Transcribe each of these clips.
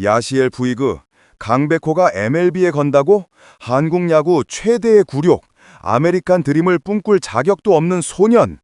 야시엘 부이그, 강백호가 MLB에 건다고? 한국 야구 최대의 굴욕, 아메리칸 드림을 꿈꿀 자격도 없는 소년.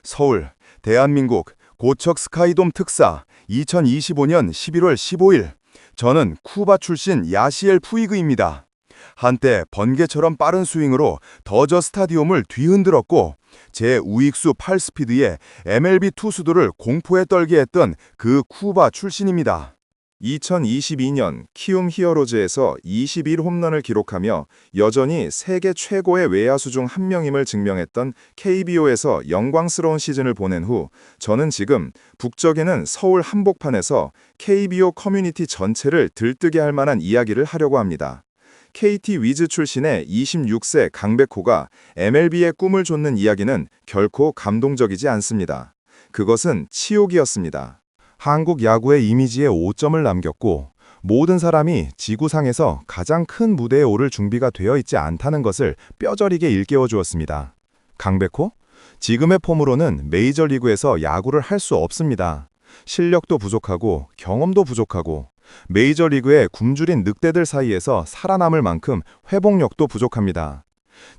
서울, 대한민국, 고척 스카이돔 특사, 2025년 11월 15일. 저는 쿠바 출신 야시엘 푸이그입니다. 한때 번개처럼 빠른 스윙으로 더저 스타디움을 뒤흔들었고 제 우익수 8스피드에 MLB 투수들을 공포에 떨게 했던 그 쿠바 출신입니다. 2022년 키움 히어로즈에서 21홈런을 기록하며 여전히 세계 최고의 외야수 중 한 명임을 증명했던 KBO에서 영광스러운 시즌을 보낸 후 저는 지금 북적이는 서울 한복판에서 KBO 커뮤니티 전체를 들뜨게 할 만한 이야기를 하려고 합니다. KT 위즈 출신의 26세 강백호가 MLB의 꿈을 좇는 이야기는 결코 감동적이지 않습니다. 그것은 치욕이었습니다. 한국 야구의 이미지에 오점을 남겼고 모든 사람이 지구상에서 가장 큰 무대에 오를 준비가 되어 있지 않다는 것을 뼈저리게 일깨워 주었습니다. 강백호? 지금의 폼으로는 메이저리그에서 야구를 할 수 없습니다. 실력도 부족하고 경험도 부족하고 메이저리그의 굶주린 늑대들 사이에서 살아남을 만큼 회복력도 부족합니다.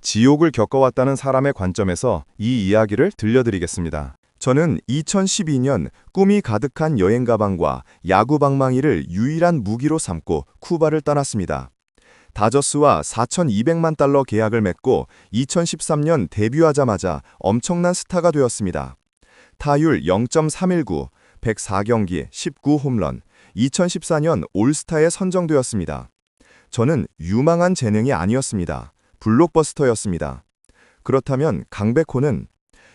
지옥을 겪어왔다는 사람의 관점에서 이 이야기를 들려드리겠습니다. 저는 2012년 꿈이 가득한 여행 가방과 야구 방망이를 유일한 무기로 삼고 쿠바를 떠났습니다. 다저스와 4,200만 달러 계약을 맺고 2013년 데뷔하자마자 엄청난 스타가 되었습니다. 타율 0.319, 104경기 19홈런, 2014년 올스타에 선정되었습니다. 저는 유망한 재능이 아니었습니다. 블록버스터였습니다. 그렇다면 강백호는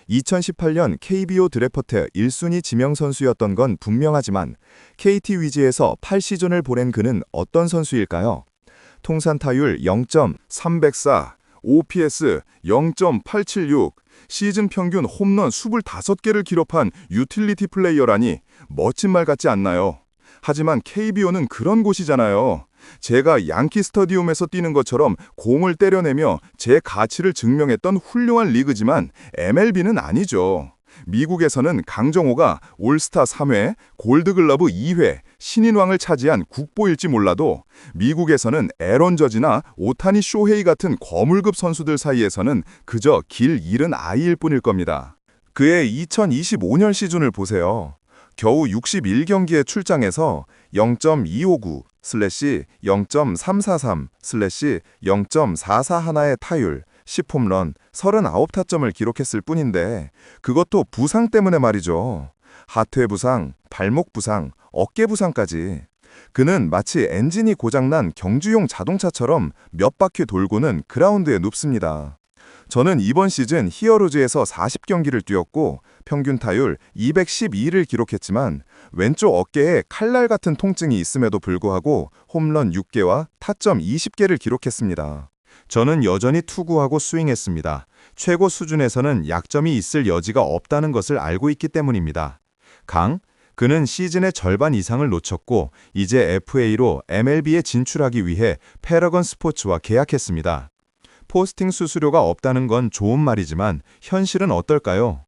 2018년 KBO 드래프트 1순위 지명선수였던 건 분명하지만 KT 위즈에서 8시즌을 보낸 그는 어떤 선수일까요? 통산 타율 0.304, OPS 0.876, 시즌 평균 홈런 25개를 기록한 유틸리티 플레이어라니 멋진 말 같지 않나요? 하지만 KBO는 그런 곳이잖아요. 제가 양키 스타디움에서 뛰는 것처럼 공을 때려내며 제 가치를 증명했던 훌륭한 리그지만 MLB는 아니죠. 미국에서는 강정호가 올스타 3회, 골드글러브 2회, 신인왕을 차지한 국보일지 몰라도 미국에서는 에런 저지나 오타니 쇼헤이 같은 거물급 선수들 사이에서는 그저 길 잃은 아이일 뿐일 겁니다. 그의 2025년 시즌을 보세요. 겨우 61경기에 출장해서 0.259, 0.343, 0.441의 타율, 10홈런, 39타점을 기록했을 뿐인데 그것도 부상 때문에 말이죠. 하트의 부상, 발목 부상, 어깨 부상까지. 그는 마치 엔진이 고장난 경주용 자동차처럼 몇 바퀴 돌고는 그라운드에 눕습니다. 저는 이번 시즌 히어로즈에서 40경기를 뛰었고 평균 타율 212를 기록했지만 왼쪽 어깨에 칼날 같은 통증이 있음에도 불구하고 홈런 6개와 타점 20개를 기록했습니다. 저는 여전히 투구하고 스윙했습니다. 최고 수준에서는 약점이 있을 여지가 없다는 것을 알고 있기 때문입니다. 그는 시즌의 절반 이상을 놓쳤고 이제 FA로 MLB에 진출하기 위해 패러건 스포츠와 계약했습니다. 포스팅 수수료가 없다는 건 좋은 말이지만 현실은 어떨까요?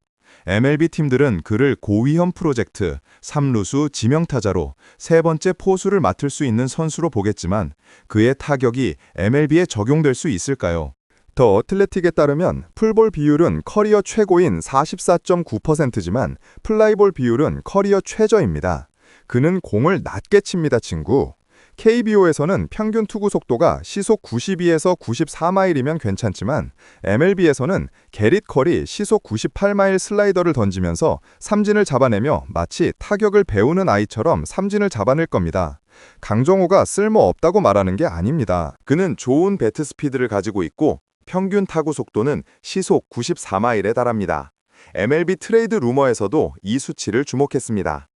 MLB 팀들은 그를 고위험 프로젝트, 3루수 지명타자로 세 번째 포수를 맡을 수 있는 선수로 보겠지만 그의 타격이 MLB에 적용될 수 있을까요? 더 어틀레틱에 따르면 풀볼 비율은 커리어 최고인 44.9%지만 플라이볼 비율은 커리어 최저입니다. 그는 공을 낮게 칩니다, 친구. KBO에서는 평균 투구 속도가 시속 92에서 94마일이면 괜찮지만 MLB에서는 게릿 컬이 시속 98마일 슬라이더를 던지면서 삼진을 잡아내며 마치 타격을 배우는 아이처럼 삼진을 잡아낼 겁니다. 강정호가 쓸모없다고 말하는 게 아닙니다. 그는 좋은 배트 스피드를 가지고 있고 평균 타구 속도는 시속 94마일에 달합니다. MLB 트레이드 루머에서도 이 수치를 주목했습니다.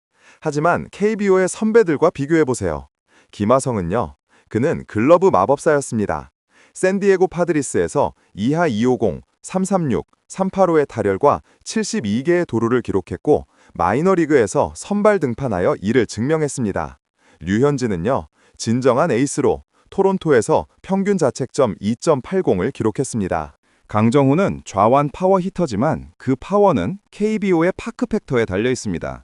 하지만 KBO의 선배들과 비교해보세요. 김하성은요, 그는 글러브 마법사였습니다. 샌디에고 파드리스에서 2하 250, 336, 385의 타율과 72개의 도루를 기록했고 마이너리그에서 선발 등판하여 이를 증명했습니다. 류현진은요, 진정한 에이스로 토론토에서 평균 자책점 2.80을 기록했습니다. 강정호는 좌완 파워 히터지만 그 파워는 KBO의 파크 팩터에 달려 있습니다.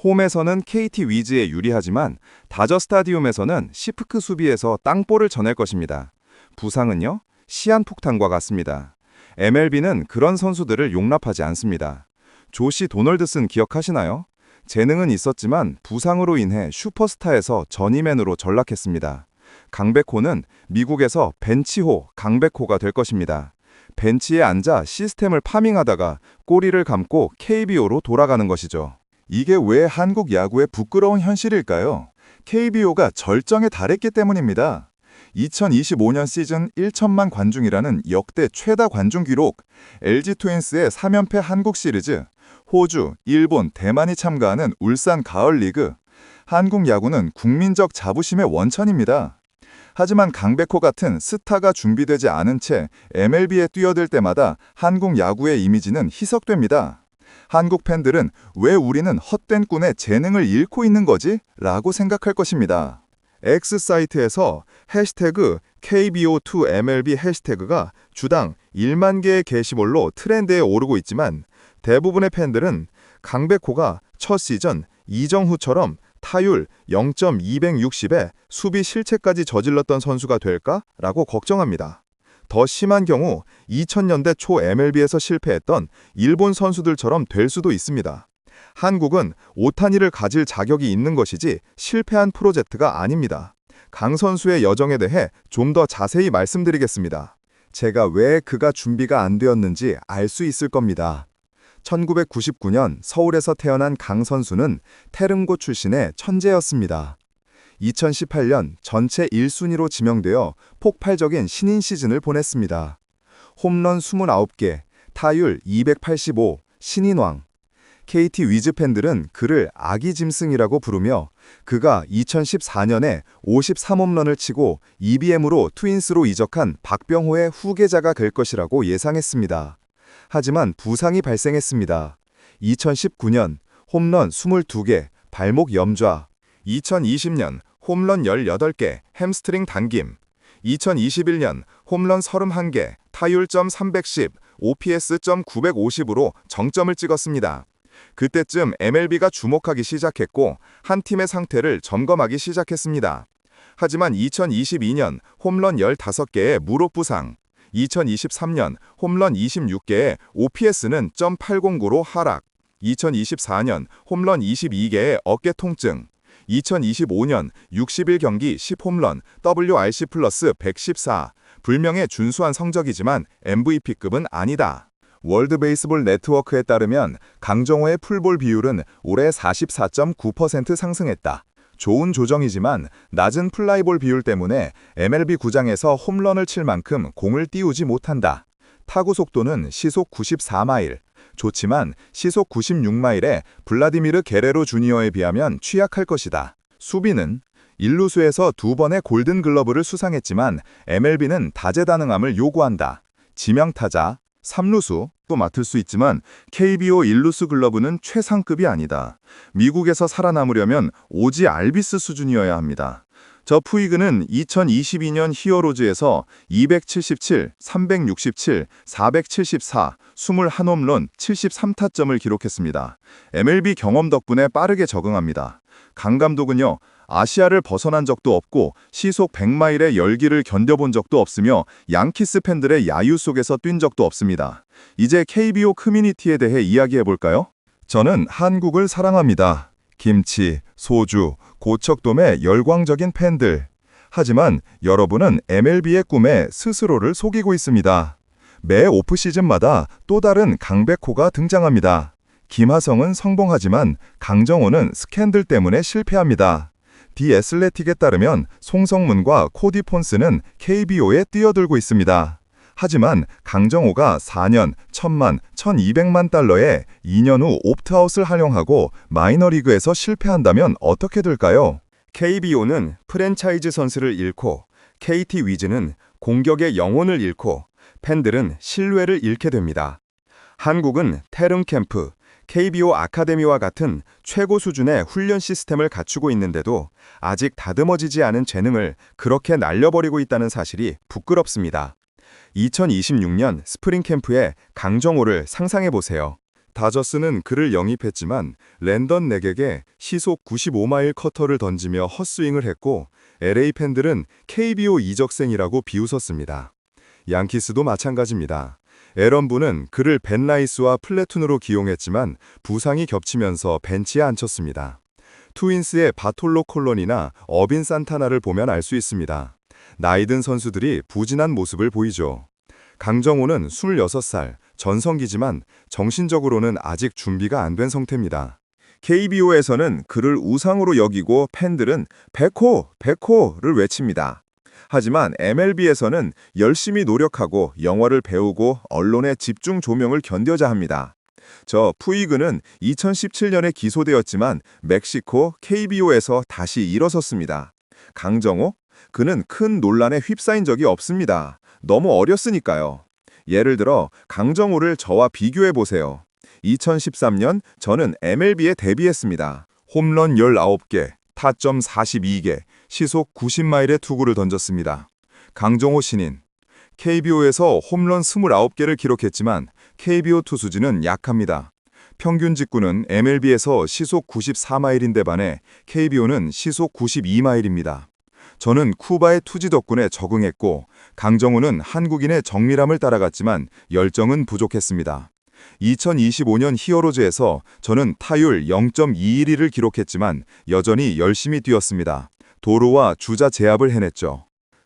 홈에서는 KT 위즈에 유리하지만 다저 스타디움에서는 시프크 수비에서 땅볼을 전할 것입니다. 부상은요? 시한폭탄과 같습니다. MLB는 그런 선수들을 용납하지 않습니다. 조시 도널드슨 기억하시나요? 재능은 있었지만 부상으로 인해 슈퍼스타에서 저니맨으로 전락했습니다. 강백호는 미국에서 벤치호 강백호가 될 것입니다. 벤치에 앉아 시스템을 파밍하다가 꼬리를 감고 KBO로 돌아가는 것이죠. 이게 왜 한국 야구의 부끄러운 현실일까요? KBO가 절정에 달했기 때문입니다. 2025년 시즌 1천만 관중이라는 역대 최다 관중 기록, LG 트윈스의 3연패 한국 시리즈, 호주, 일본, 대만이 참가하는 울산 가을 리그, 한국 야구는 국민적 자부심의 원천입니다. 하지만 강백호 같은 스타가 준비되지 않은 채 MLB에 뛰어들 때마다 한국 야구의 이미지는 희석됩니다. 한국 팬들은 왜 우리는 헛된 꾼의 재능을 잃고 있는 거지? 라고 생각할 것입니다. X 사이트에서 해시태그 KBO2MLB 해시태그가 주당 1만 개의 게시물로 트렌드에 오르고 있지만 대부분의 팬들은 강백호가 첫 시즌 이정후처럼 타율 0.260에 수비 실책까지 저질렀던 선수가 될까? 라고 걱정합니다. 더 심한 경우 2000년대 초 MLB에서 실패했던 일본 선수들처럼 될 수도 있습니다. 한국은 오타니를 가질 자격이 있는 것이지 실패한 프로젝트가 아닙니다. 강 선수의 여정에 대해 좀 더 자세히 말씀드리겠습니다. 제가 왜 그가 준비가 안 되었는지 알 수 있을 겁니다. 1999년 서울에서 태어난 강 선수는 태릉고 출신의 천재였습니다. 2018년 전체 1순위로 지명되어 폭발적인 신인 시즌을 보냈습니다. 홈런 29개, 타율 285, 신인왕. KT 위즈 팬들은 그를 아기 짐승이라고 부르며 그가 2014년에 53홈런을 치고 EBM으로 트윈스로 이적한 박병호의 후계자가 될 것이라고 예상했습니다. 하지만 부상이 발생했습니다. 2019년 홈런 22개, 발목 염좌. 2020년 홈런 18개, 햄스트링 당김. 2021년 홈런 31개, 타율점 310, OPS.점 950으로 정점을 찍었습니다. 그때쯤 MLB가 주목하기 시작했고 한 팀의 상태를 점검하기 시작했습니다. 하지만 2022년 홈런 15개의 무릎 부상, 2023년 홈런 26개의 OPS는 .809로 하락, 2024년 홈런 22개의 어깨 통증, 2025년 61경기 10홈런, WRC 플러스 114, 불명예 준수한 성적이지만 MVP급은 아니다. 월드 베이스볼 네트워크에 따르면 강정호의 풀볼 비율은 올해 44.9% 상승했다. 좋은 조정이지만 낮은 플라이볼 비율 때문에 MLB 구장에서 홈런을 칠 만큼 공을 띄우지 못한다. 타구 속도는 시속 94마일. 좋지만 시속 96마일에 블라디미르 게레로 주니어에 비하면 취약할 것이다. 수비는 일루수에서 2번의 골든글러브를 수상했지만 MLB는 다재다능함을 요구한다. 지명타자, 3루수 또 맡을 수 있지만 KBO 일루수 글러브는 최상급이 아니다. 미국에서 살아남으려면 오지 알비스 수준이어야 합니다. 저 푸이그는 2022년 히어로즈에서 277, 367, 474, 21홈런, 73타점을 기록했습니다. MLB 경험 덕분에 빠르게 적응합니다. 강 감독은요, 아시아를 벗어난 적도 없고 시속 100마일의 열기를 견뎌본 적도 없으며 양키스 팬들의 야유 속에서 뛴 적도 없습니다. 이제 KBO 커뮤니티에 대해 이야기해볼까요? 저는 한국을 사랑합니다. 김치, 소주, 고척돔의 열광적인 팬들. 하지만 여러분은 MLB의 꿈에 스스로를 속이고 있습니다. 매 오프시즌마다 또 다른 강백호가 등장합니다. 김하성은 성공하지만 강정호는 스캔들 때문에 실패합니다. 디 애슬레틱에 따르면 송성문과 코디 폰스는 KBO에 뛰어들고 있습니다. 하지만 강정호가 4년 1,000만, 1,200만 달러에 2년 후 옵트아웃을 활용하고 마이너리그에서 실패한다면 어떻게 될까요? KBO는 프랜차이즈 선수를 잃고 KT 위즈는 공격의 영혼을 잃고 팬들은 신뢰를 잃게 됩니다. 한국은 태릉 캠프, KBO 아카데미와 같은 최고 수준의 훈련 시스템을 갖추고 있는데도 아직 다듬어지지 않은 재능을 그렇게 날려버리고 있다는 사실이 부끄럽습니다. 2026년 스프링 캠프에 강정호를 상상해보세요. 다저스는 그를 영입했지만 랜던 넥에게 시속 95마일 커터를 던지며 헛스윙을 했고 LA 팬들은 KBO 이적생이라고 비웃었습니다. 양키스도 마찬가지입니다. 에런부는 그를 벤 라이스와 플래툰으로 기용했지만 부상이 겹치면서 벤치에 앉혔습니다. 트윈스의 바톨로 콜론이나 어빈 산타나를 보면 알 수 있습니다. 나이든 선수들이 부진한 모습을 보이죠. 강정호는 26살, 전성기지만 정신적으로는 아직 준비가 안 된 상태입니다. KBO에서는 그를 우상으로 여기고 팬들은 백호, 백호를 외칩니다. 하지만 MLB에서는 열심히 노력하고 영어를 배우고 언론의 집중 조명을 견뎌야 합니다. 저 푸이그는 2017년에 기소되었지만 멕시코 KBO에서 다시 일어섰습니다. 강정호? 그는 큰 논란에 휩싸인 적이 없습니다. 너무 어렸으니까요. 예를 들어 강정호를 저와 비교해 보세요. 2013년 저는 MLB에 데뷔했습니다. 홈런 19개, 타점 42개, 시속 90마일의 투구를 던졌습니다. 강정호 신인. KBO에서 홈런 29개를 기록했지만 KBO 투수진은 약합니다. 평균 직구는 MLB에서 시속 94마일인데 반해 KBO는 시속 92마일입니다. 저는 쿠바의 투지 덕분에 적응했고 강정호는 한국인의 정밀함을 따라갔지만 열정은 부족했습니다. 2025년 히어로즈에서 저는 타율 0.212를 기록했지만 여전히 열심히 뛰었습니다. 도루와 주자 제압을 해냈죠.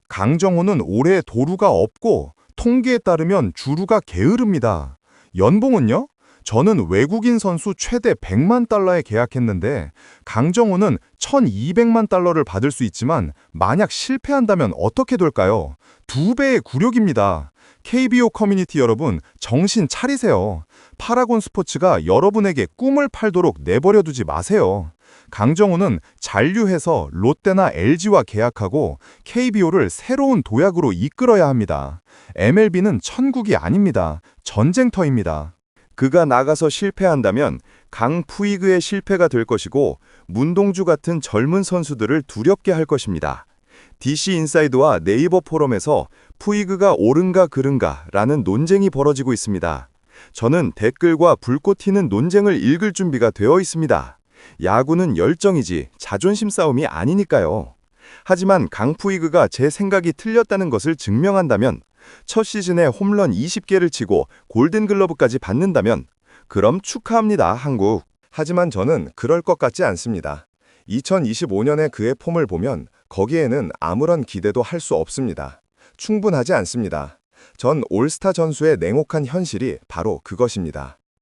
강정호는 올해 도루가 없고 통계에 따르면 주루가 게으릅니다. 연봉은요? 저는 외국인 선수 최대 100만 달러에 계약했는데 강정호는 1200만 달러를 받을 수 있지만 만약 실패한다면 어떻게 될까요? 2배의 굴욕입니다. KBO 커뮤니티 여러분, 정신 차리세요. 파라곤 스포츠가 여러분에게 꿈을 팔도록 내버려 두지 마세요. 강정호는 잔류해서 롯데나 LG와 계약하고 KBO를 새로운 도약으로 이끌어야 합니다. MLB는 천국이 아닙니다. 전쟁터입니다. 그가 나가서 실패한다면 강 푸이그의 실패가 될 것이고 문동주 같은 젊은 선수들을 두렵게 할 것입니다. DC 인사이드와 네이버 포럼에서 푸이그가 옳은가 그른가 라는 논쟁이 벌어지고 있습니다. 저는 댓글과 불꽃 튀는 논쟁을 읽을 준비가 되어 있습니다. 야구는 열정이지 자존심 싸움이 아니니까요. 하지만 강 푸이그가 제 생각이 틀렸다는 것을 증명한다면, 첫 시즌에 홈런 20개를 치고 골든글러브까지 받는다면 그럼 축하합니다, 한국. 하지만 저는 그럴 것 같지 않습니다. 2025년의 그의 폼을 보면 거기에는 아무런 기대도 할 수 없습니다. 충분하지 않습니다. 전 올스타 전수의 냉혹한 현실이 바로 그것입니다.